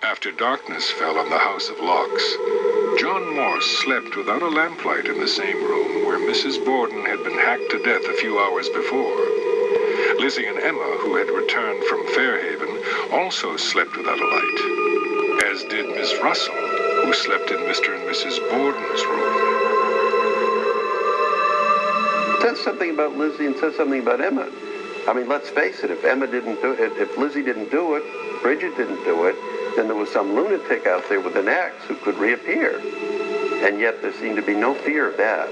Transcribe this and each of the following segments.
After darkness fell on the House of Locks, John Morse slept without a lamplight in the same room where Mrs. Borden had been hacked to death a few hours before. Lizzie and Emma, who had returned from Fairhaven, also slept without a light, as did Miss Russell, who slept in Mr. and Mrs. Borden's room. It says something about Lizzie and says something about Emma. I mean, let's face it, if Emma didn't do it, if Lizzie didn't do it, Bridget didn't do it, then there was some lunatic out there with an axe who could reappear. And yet there seemed to be no fear of that.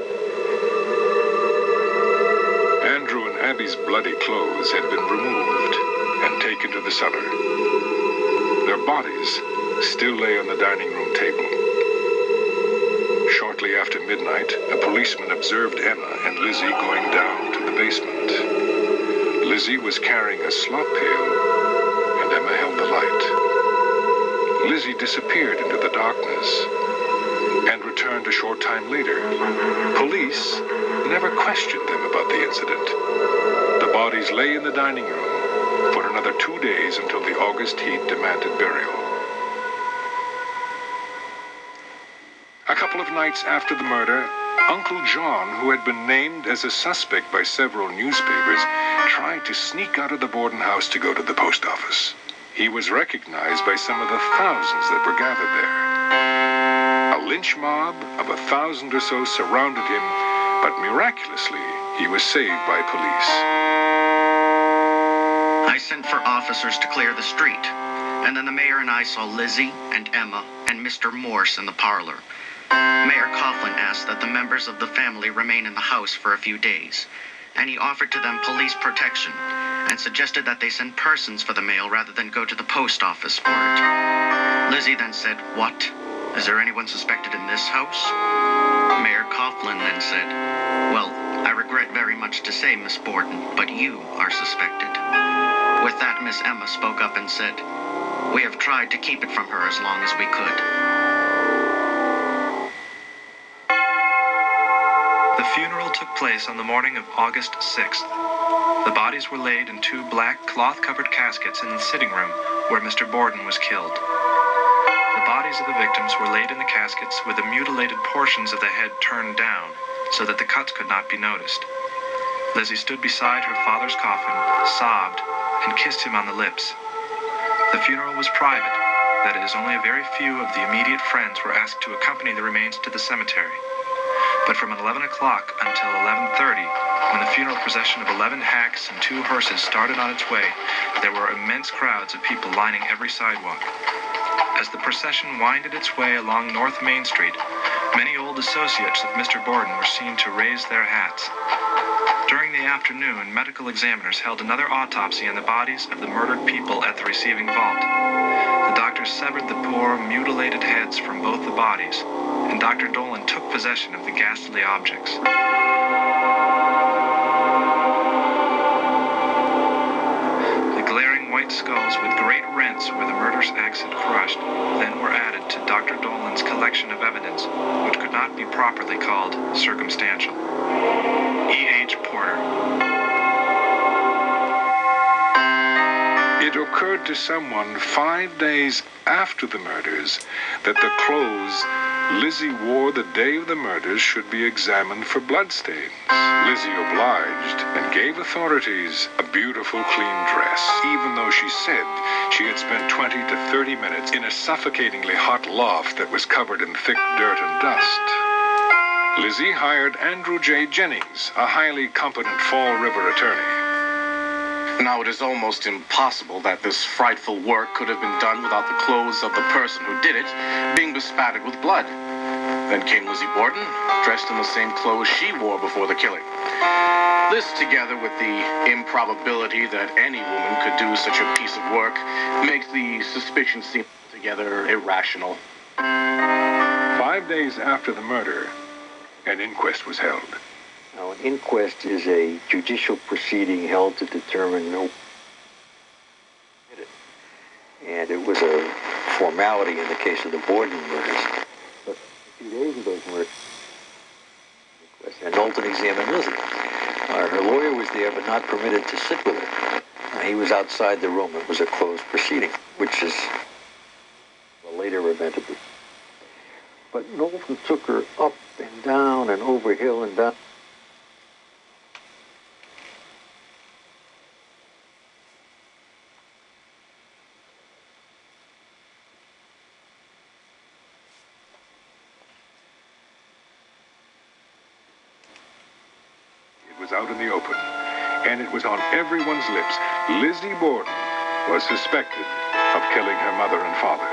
Andrew and Abby's bloody clothes had been removed and taken to the cellar. Their bodies still lay on the dining room table. Shortly after midnight, a policeman observed Emma and Lizzie going down to the basement. Lizzie was carrying a slop pail, and Emma held the light. Lizzie disappeared into the darkness and returned a short time later. Police never questioned them about the incident. The bodies lay in the dining room for another 2 days until the August heat demanded burial. A couple of nights after the murder, Uncle John, who had been named as a suspect by several newspapers, tried to sneak out of the Borden house to go to the post office. He was recognized by some of the thousands that were gathered there. A lynch mob of 1,000 or so surrounded him, but miraculously, he was saved by police. I sent for officers to clear the street, and then the mayor and I saw Lizzie and Emma and Mr. Morse in the parlor. Mayor Coughlin asked that the members of the family remain in the house for a few days, and he offered to them police protection and suggested that they send persons for the mail rather than go to the post office for it. Lizzie then said, "What? Is there anyone suspected in this house?" Mayor Coughlin then said, "Well, I regret very much to say, Miss Borden, but you are suspected." With that, Miss Emma spoke up and said, "We have tried to keep it from her as long as we could." The funeral took place on the morning of August 6th. The bodies were laid in 2 black cloth-covered caskets in the sitting room where Mr. Borden was killed. The bodies of the victims were laid in the caskets with the mutilated portions of the head turned down so that the cuts could not be noticed. Lizzie stood beside her father's coffin, sobbed, and kissed him on the lips. The funeral was private, that is, only a very few of the immediate friends were asked to accompany the remains to the cemetery. But from 11 o'clock until 11:30, when the funeral procession of 11 hacks and 2 hearses started on its way, there were immense crowds of people lining every sidewalk. As the procession winded its way along North Main Street, many old associates of Mr. Borden were seen to raise their hats. During the afternoon, medical examiners held another autopsy on the bodies of the murdered people at the receiving vault. The doctors severed the poor, mutilated heads from both the bodies, and Dr. Dolan took possession of the ghastly objects. The glaring white skulls with great rents where the murderous axe had crushed then were added to Dr. Dolan's collection of evidence, which could not be properly called circumstantial. E.H. Porter. It occurred to someone 5 days after the murders that the clothes Lizzie wore the day of the murders should be examined for bloodstains. Lizzie obliged and gave authorities a beautiful, clean dress, even though she said she had spent 20 to 30 minutes in a suffocatingly hot loft that was covered in thick dirt and dust. Lizzie hired Andrew J. Jennings, a highly competent Fall River attorney. Now, it is almost impossible that this frightful work could have been done without the clothes of the person who did it being bespattered with blood. Then came Lizzie Borden, dressed in the same clothes she wore before the killing. This, together with the improbability that any woman could do such a piece of work, makes the suspicion seem altogether irrational. 5 days after the murder, an inquest was held. Now, an inquest is a judicial proceeding held to determine no. And it was a formality in the case of the Borden murders. But a few days of those murders, and Knowlton examined Lizzie. Her lawyer was there, but not permitted to sit with her. He was outside the room. It was a closed proceeding, which is never meant to be. But Knowlton took her up and down and over hill and down. It was out in the open, and it was on everyone's lips. Lizzie Borden was suspected of killing her mother and father.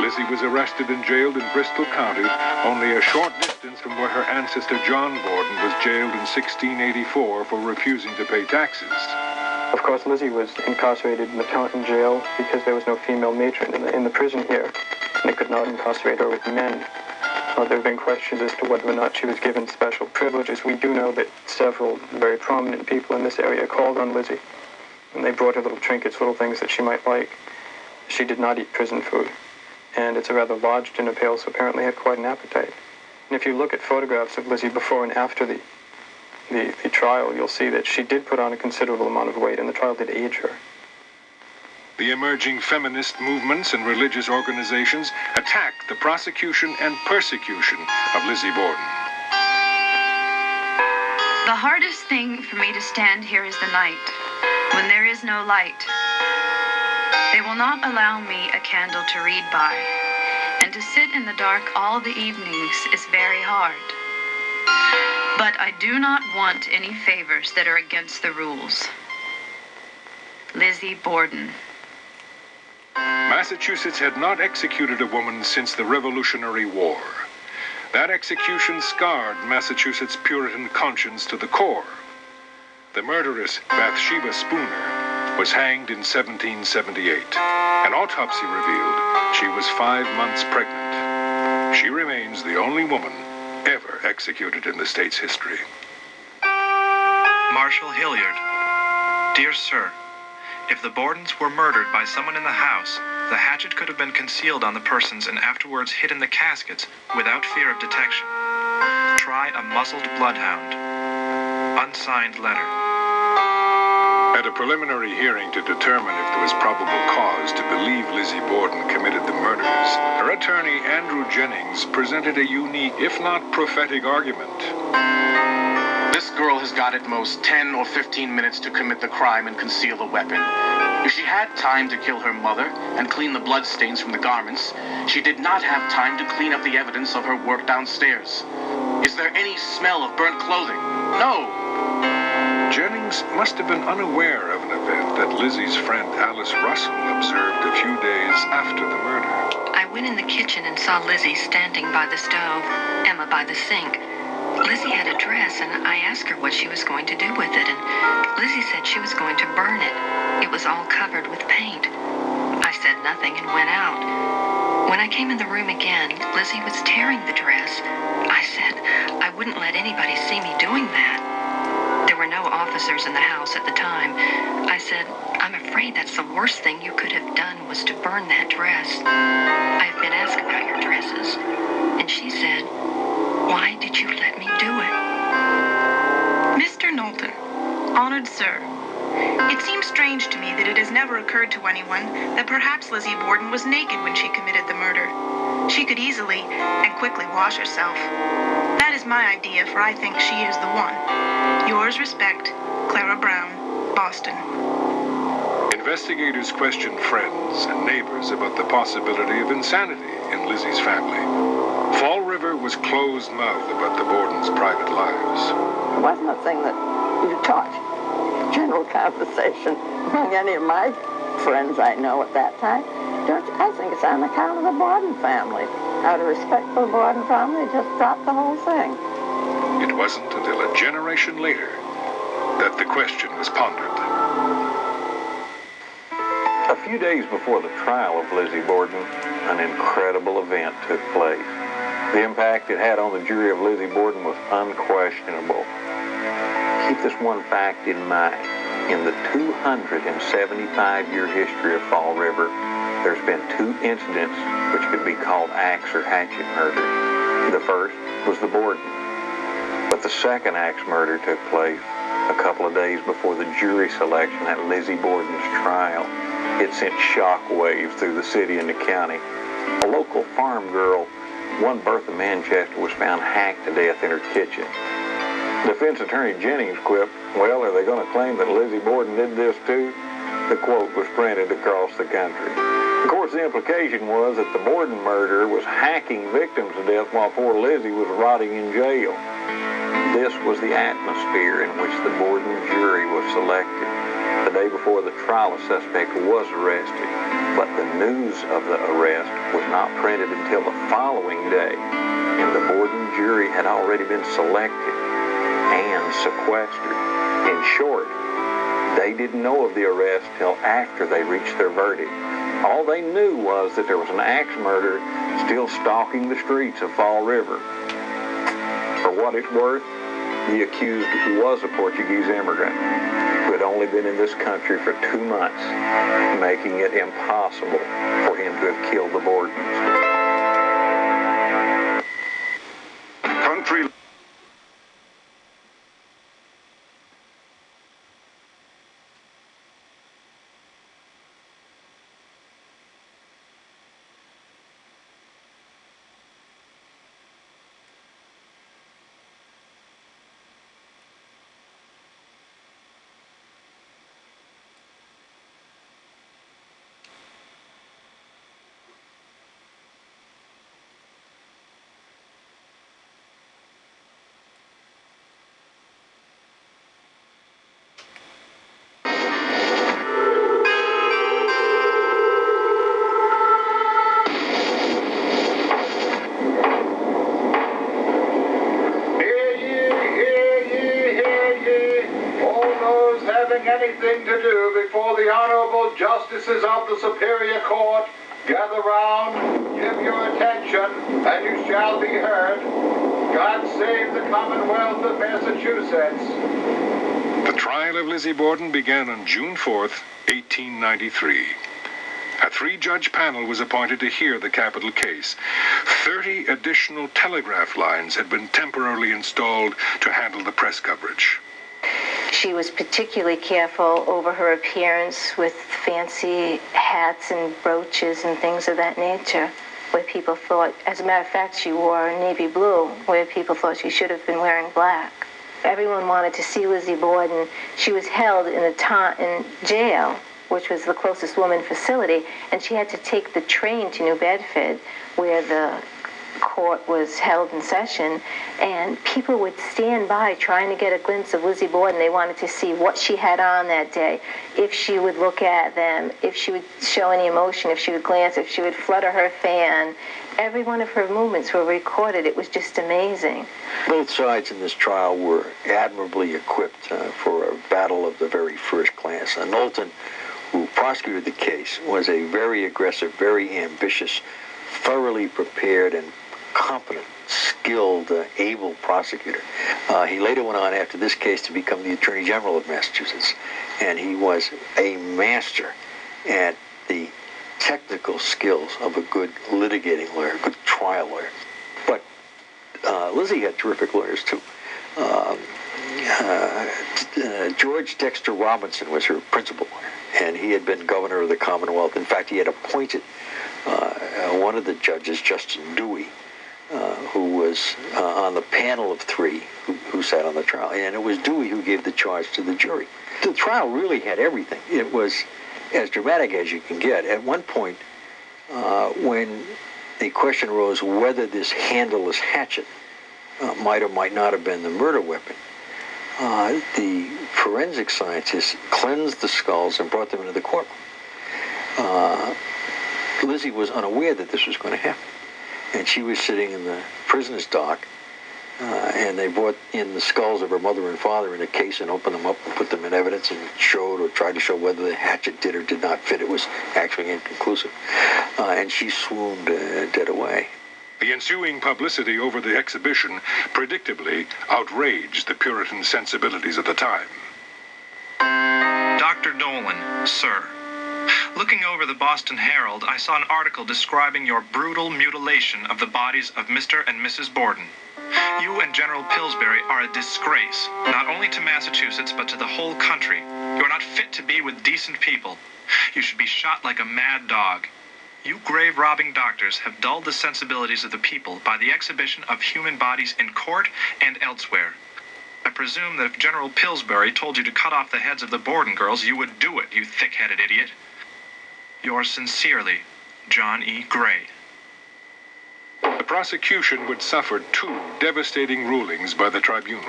Lizzie was arrested and jailed in Bristol County, only a short distance from where her ancestor John Borden was jailed in 1684 for refusing to pay taxes. Of course, Lizzie was incarcerated in the Taunton jail because there was no female matron in the prison here, and they could not incarcerate her with men. There have been questions as to whether or not she was given special privileges. We do know that several very prominent people in this area called on Lizzie, and they brought her little trinkets, little things that she might like. She did not eat prison food, and it's a rather large dinner pail, so apparently had quite an appetite. And if you look at photographs of Lizzie before and after the trial, you'll see that she did put on a considerable amount of weight, and the trial did age her. The emerging feminist movements and religious organizations attacked the prosecution and persecution of Lizzie Borden. The hardest thing for me to stand here is the night, when there is no light. They will not allow me a candle to read by, and to sit in the dark all the evenings is very hard. But I do not want any favors that are against the rules. Lizzie Borden. Massachusetts had not executed a woman since the Revolutionary War. That execution scarred Massachusetts' Puritan conscience to the core. The murderess, Bathsheba Spooner, was hanged in 1778. An autopsy revealed she was 5 months pregnant. She remains the only woman ever executed in the state's history. Marshal Hilliard. Dear Sir, if the Bordens were murdered by someone in the house, the hatchet could have been concealed on the persons and afterwards hid in the caskets without fear of detection. Try a muzzled bloodhound. Unsigned letter. At a preliminary hearing to determine if there was probable cause to believe Lizzie Borden committed the murders, her attorney Andrew Jennings presented a unique, if not prophetic, argument. This girl has got at most 10 or 15 minutes to commit the crime and conceal the weapon. If she had time to kill her mother and clean the bloodstains from the garments, she did not have time to clean up the evidence of her work downstairs. Is there any smell of burnt clothing? No. Jennings must have been unaware of an event that Lizzie's friend Alice Russell observed a few days after the murder. I went in the kitchen and saw Lizzie standing by the stove, Emma by the sink. Lizzie had a dress, and I asked her what she was going to do with it, and Lizzie said she was going to burn it. It was all covered with paint. I said nothing and went out. When I came in the room again, Lizzie was tearing the dress. I said I wouldn't let anybody see me doing that. There were no officers in the house at the time. I said, I'm afraid that's the worst thing you could have done was to burn that dress. I've been asked about your dresses, and she said, why did you let me do it? Mr. Knowlton, honored sir, it seems strange to me that it has never occurred to anyone that perhaps Lizzie Borden was naked when she committed the murder. She could easily and quickly wash herself. That is my idea, for I think she is the one. Yours respect, Clara Brown, Boston. Investigators questioned friends and neighbors about the possibility of insanity in Lizzie's family. Fall River was closed-mouthed about the Bordens' private lives. It wasn't a thing that you taught general conversation among any of my friends I know at that time. I think it's on account of the Borden family. Out of respect for the Borden family, they just dropped the whole thing. It wasn't until a generation later that the question was pondered. A few days before the trial of Lizzie Borden, an incredible event took place. The impact it had on the jury of Lizzie Borden was unquestionable. Keep this one fact in mind. In the 275-year history of Fall River, there's been 2 incidents which could be called axe or hatchet murder. The first was the Borden, but the second axe murder took place a couple of days before the jury selection at Lizzie Borden's trial. It sent shockwaves through the city and the county. A local farm girl, one Bertha Manchester, was found hacked to death in her kitchen. Defense attorney Jennings quipped, "Well, are they going to claim that Lizzie Borden did this too?" The quote was printed across the country. Of course, the implication was that the Borden murderer was hacking victims to death while poor Lizzie was rotting in jail. This was the atmosphere in which the Borden jury was selected. The day before the trial, a suspect was arrested, but the news of the arrest was not printed until the following day, and the Borden jury had already been selected and sequestered. In short, they didn't know of the arrest till after they reached their verdict. All they knew was that there was an axe murderer still stalking the streets of Fall River. For what it's worth, the accused was a Portuguese immigrant who had only been in this country for 2 months, making it impossible for him to have killed the Bordens. Country. Anything to do before the honorable justices of the Superior Court, gather round, give your attention, and you shall be heard. God save the Commonwealth of Massachusetts. The trial of Lizzie Borden began on June 4th, 1893. A 3-judge panel was appointed to hear the capital case. 30 additional telegraph lines had been temporarily installed to handle the press coverage. She was particularly careful over her appearance with fancy hats and brooches and things of that nature, where people thought, as a matter of fact, she wore navy blue, where people thought she should have been wearing black. Everyone wanted to see Lizzie Borden. She was held in jail, which was the closest woman facility, and she had to take the train to New Bedford, where the court was held in session, and people would stand by trying to get a glimpse of Lizzie Borden. They wanted to see what she had on that day, if she would look at them, if she would show any emotion, if she would glance, if she would flutter her fan. Every one of her movements were recorded. It was just amazing. Both sides in this trial were admirably equipped for a battle of the very first class. Knowlton, who prosecuted the case, was a very aggressive, very ambitious, thoroughly prepared and competent, skilled, able prosecutor. He later went on after this case to become the Attorney General of Massachusetts, and he was a master at the technical skills of a good litigating lawyer, a good trial lawyer. But Lizzie had terrific lawyers too. George Dexter Robinson was her principal lawyer, and he had been governor of the Commonwealth. In fact, he had appointed one of the judges, Justin Dewey, who was on the panel of 3 who sat on the trial. And it was Dewey who gave the charge to the jury. The trial really had everything. It was as dramatic as you can get. At one point, when the question arose whether this handleless hatchet might or might not have been the murder weapon, the forensic scientists cleansed the skulls and brought them into the courtroom. Lizzie was unaware that this was going to happen. And she was sitting in the prisoner's dock, and they brought in the skulls of her mother and father in a case and opened them up and put them in evidence and showed or tried to show whether the hatchet did or did not fit. It was actually inconclusive. And she swooned dead away. The ensuing publicity over the exhibition predictably outraged the Puritan sensibilities of the time. Dr. Dolan, sir. Looking over the Boston Herald, I saw an article describing your brutal mutilation of the bodies of Mr. and Mrs. Borden. You and General Pillsbury are a disgrace, not only to Massachusetts, but to the whole country. You're not fit to be with decent people. You should be shot like a mad dog. You grave-robbing doctors have dulled the sensibilities of the people by the exhibition of human bodies in court and elsewhere. I presume that if General Pillsbury told you to cut off the heads of the Borden girls, you would do it, you thick-headed idiot. Yours sincerely, John E. Gray. The prosecution would suffer 2 devastating rulings by the tribunal.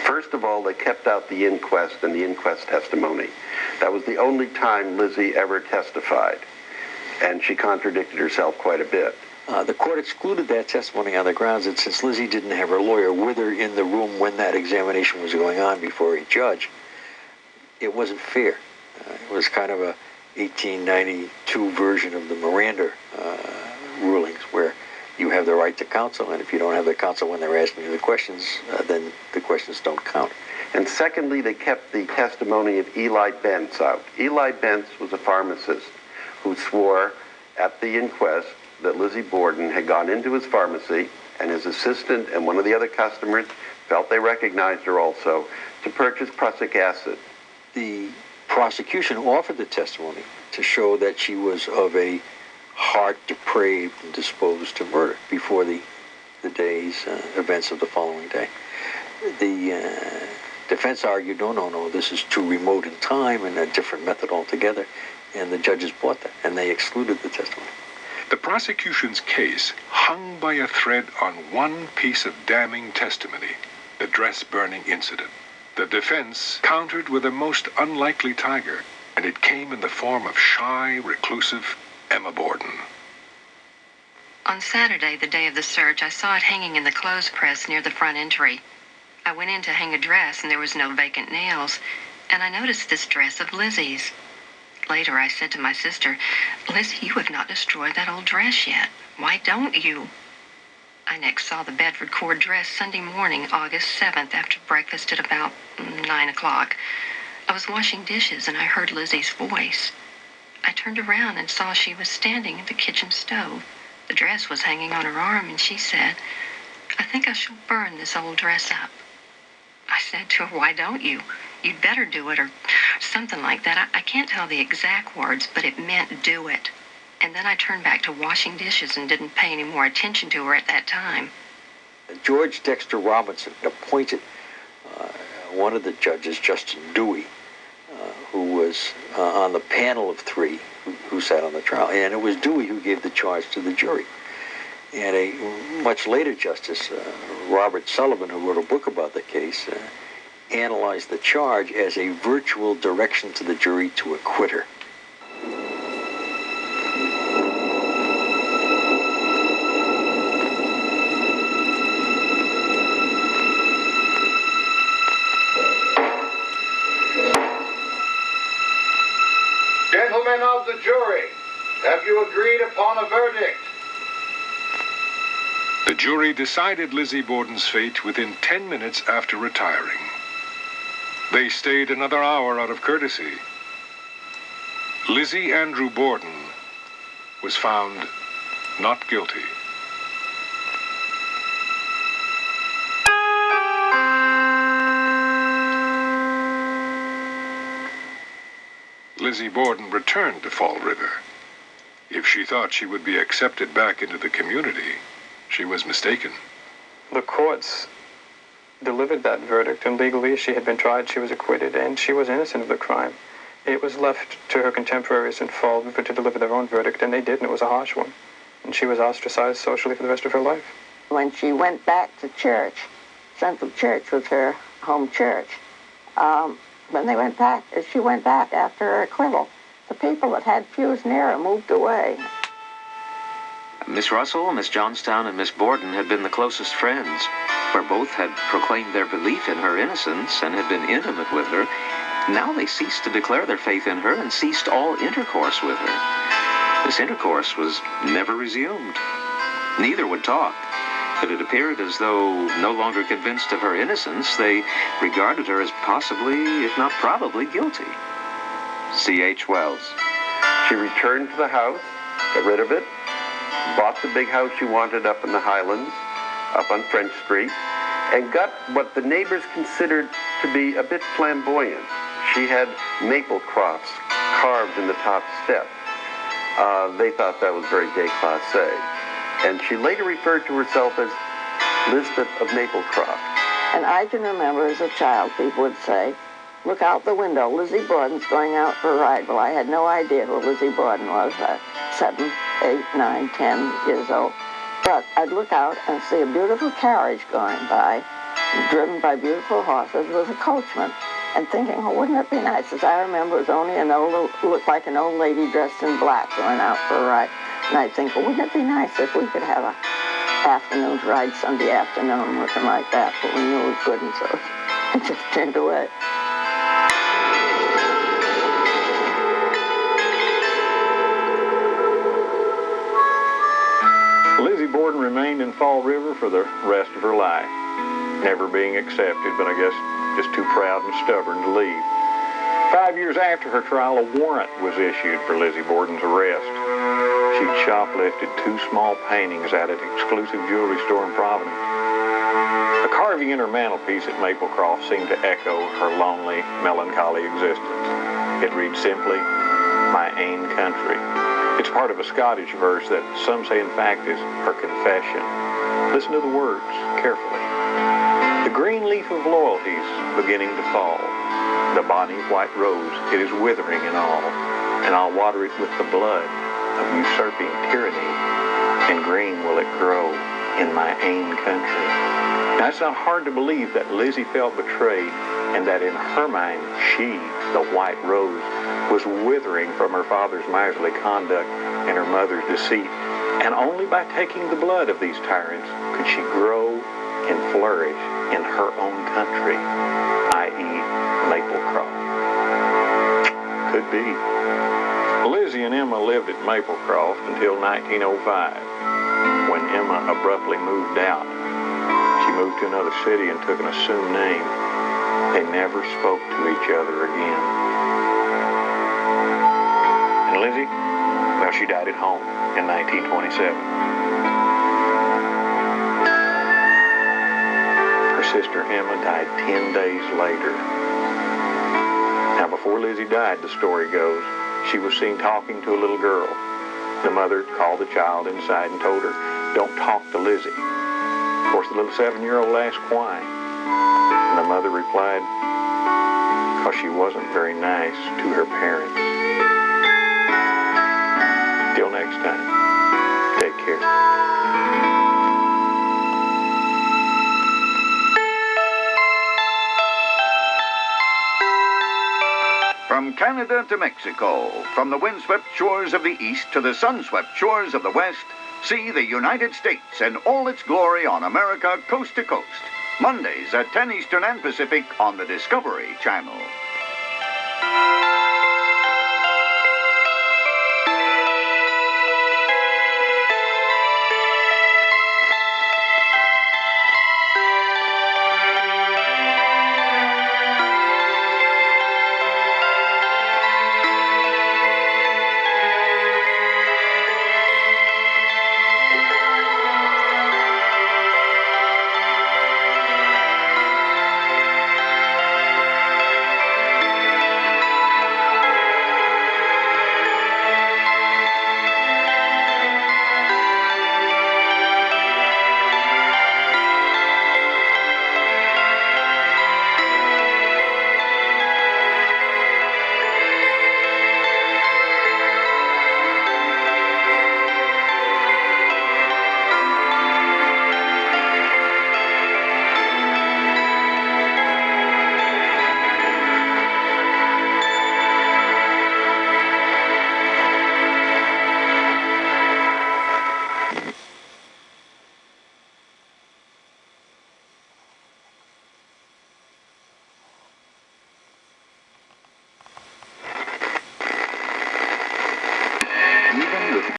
First of all, they kept out the inquest and the inquest testimony. That was the only time Lizzie ever testified, and she contradicted herself quite a bit. The court excluded that testimony on the grounds that since Lizzie didn't have her lawyer with her in the room when that examination was going on before a judge, it wasn't fair. It was kind of a 1892 version of the Miranda rulings, where you have the right to counsel, and if you don't have the counsel when they're asking you the questions, then the questions don't count. And secondly, they kept the testimony of Eli Bentz out. Eli Bentz was a pharmacist who swore at the inquest that Lizzie Borden had gone into his pharmacy, and his assistant and one of the other customers felt they recognized her also, to purchase prussic acid. The prosecution offered the testimony to show that she was of a heart depraved and disposed to murder before the day's events of the following day. The defense argued, no, this is too remote in time and a different method altogether, and the judges bought that, and they excluded the testimony. The prosecution's case hung by a thread on one piece of damning testimony, the dress-burning incident. The defense countered with a most unlikely tiger, and it came in the form of shy, reclusive Emma Borden. On Saturday, the day of the search, I saw it hanging in the clothes press near the front entry. I went in to hang a dress, and there was no vacant nails, and I noticed this dress of Lizzie's. Later, I said to my sister, "Lizzie, you have not destroyed that old dress yet. Why don't you?" I next saw the Bedford cord dress Sunday morning, August 7th, after breakfast at about 9 o'clock. I was washing dishes, and I heard Lizzie's voice. I turned around and saw she was standing at the kitchen stove. The dress was hanging on her arm, and she said, "I think I shall burn this old dress up." I said to her, "Why don't you? You'd better do it," or something like that. I can't tell the exact words, but it meant do it. And then I turned back to washing dishes and didn't pay any more attention to her at that time. George Dexter Robinson appointed one of the judges, Justin Dewey, who was on the panel of 3 who sat on the trial. And it was Dewey who gave the charge to the jury. And a much later justice, Robert Sullivan, who wrote a book about the case, analyzed the charge as a virtual direction to the jury to acquit her. Gentlemen of the jury, have you agreed upon a verdict? The jury decided Lizzie Borden's fate within 10 minutes after retiring. They stayed another hour out of courtesy. Lizzie Andrew Borden was found not guilty. Lizzie Borden returned to Fall River. If she thought she would be accepted back into the community, she was mistaken. The courts delivered that verdict, and legally she had been tried, she was acquitted, and she was innocent of the crime. It was left to her contemporaries in Fall River to deliver their own verdict, and they did, and it was a harsh one. And she was ostracized socially for the rest of her life. When she went back to church, Central Church was her home church, when they went back, she went back after her acquittal. The people that had pews near her moved away. Miss Russell, Miss Johnstown, and Miss Borden had been the closest friends, where both had proclaimed their belief in her innocence and had been intimate with her. Now they ceased to declare their faith in her and ceased all intercourse with her. This intercourse was never resumed. Neither would talk, but it appeared as though, no longer convinced of her innocence, they regarded her as possibly, if not probably, guilty. C.H. Wells. She returned to the house, got rid of it, bought the big house she wanted up in the Highlands, up on French Street, and got what the neighbors considered to be a bit flamboyant. She had maple crofts carved in the top step. They thought that was very déclassé. And she later referred to herself as Lisbeth of Maplecroft. And I can remember as a child, people would say, look out the window, Lizzie Borden's going out for a ride. Well, I had no idea who Lizzie Borden was at 7, 8, 9, 10 years old. But I'd look out and see a beautiful carriage going by, driven by beautiful horses with a coachman, and thinking, oh, wouldn't it be nice? As I remember, it was only looked like an old lady dressed in black going out for a ride. And I'd think, well, wouldn't it be nice if we could have a afternoon ride Sunday afternoon, looking like that? But we knew we couldn't, so it just turned away. Lizzie Borden remained in Fall River for the rest of her life, never being accepted, but I guess just too proud and stubborn to leave. 5 years after her trial, a warrant was issued for Lizzie Borden's arrest. She'd shoplifted 2 small paintings at an exclusive jewelry store in Providence. A carving in her mantelpiece at Maplecroft seemed to echo her lonely, melancholy existence. It reads simply, "My ain country." It's part of a Scottish verse that some say in fact is her confession. Listen to the words carefully. The green leaf of loyalty's beginning to fall. The bonny white rose, it is withering and all, and I'll water it with the blood of usurping tyranny, and green will it grow in my ain country. Now, it's not hard to believe that Lizzie felt betrayed, and that in her mind, she, the white rose, was withering from her father's miserly conduct and her mother's deceit. And only by taking the blood of these tyrants could she grow and flourish in her own country, i.e. Maplecroft. Could be. Lizzie and Emma lived at Maplecroft until 1905, when Emma abruptly moved out. She moved to another city and took an assumed name. They never spoke to each other again. And Lizzie, well, she died at home in 1927. Her sister Emma died 10 days later. Now, before Lizzie died, the story goes, she was seen talking to a little girl. The mother called the child inside and told her, "Don't talk to Lizzie." Of course, the little 7-year-old asked why. And the mother replied, because she wasn't very nice to her parents. Till next time, take care. From Canada to Mexico, from the windswept shores of the east to the sun-swept shores of the west, see the United States in all its glory on America Coast to Coast. Mondays at 10 Eastern and Pacific on the Discovery Channel.